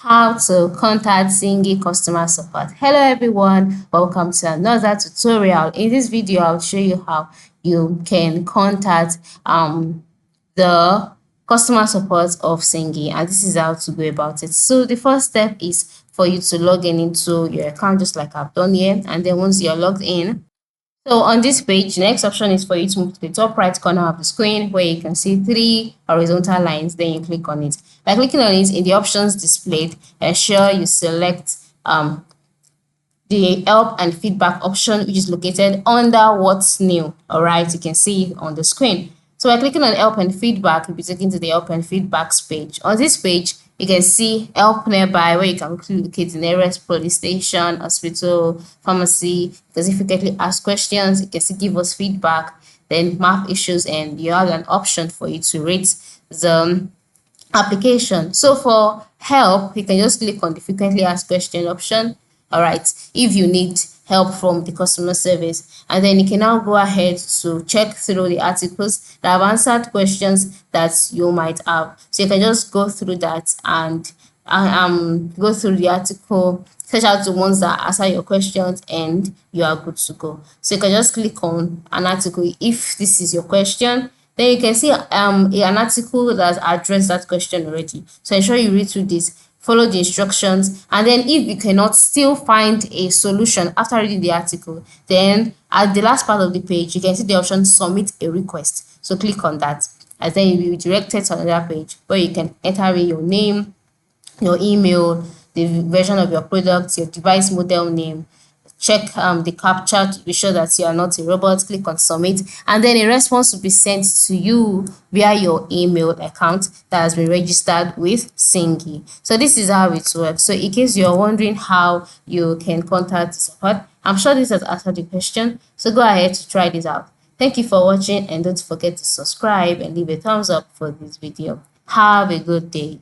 How to contact Sygic customer support. Hello everyone, welcome to another tutorial. In this video I'll show you how you can contact the customer support of Sygic, and this is how to go about it. So the first step is for you to log in into your account just like I've done here, and then once you're logged in, so on this page, the next option is for you to move to the top right corner of the screen where you can see three horizontal lines. Then you click on it. By clicking on it, in the options displayed, ensure you select the help and feedback option, which is located under what's new. All right, you can see it on the screen. So by clicking on help and feedback, you'll be taken to the help and feedbacks page. On this page, you can see help nearby where you can locate the nearest police station, hospital, pharmacy. Because if you frequently ask questions, you can see give us feedback, then map issues, and you have an option for you to rate the application. So for help, you can just click on the frequently asked question option. All right, if you need help from the customer service, and then you can now go ahead to check through the articles that have answered questions that you might have. So you can just go through that and go through the article, search out the ones that answer your questions, and you are good to go. So you can just click on an article if this is your question. Then you can see an article that addressed that question already. So ensure you read through this, follow the instructions, and then if you cannot still find a solution after reading the article, then at the last part of the page, you can see the option submit a request. So click on that, and then you'll be redirected to another page where you can enter in your name, your email, the version of your product, your device model name, check the captcha to be sure that you are not a robot, click on submit, and then a response will be sent to you via your email account that has been registered with Sygic. So this is how it works. So in case you're wondering how you can contact support, I'm sure this has answered the question, so go ahead to try this out. Thank you for watching, and don't forget to subscribe and leave a thumbs up for this video. Have a good day.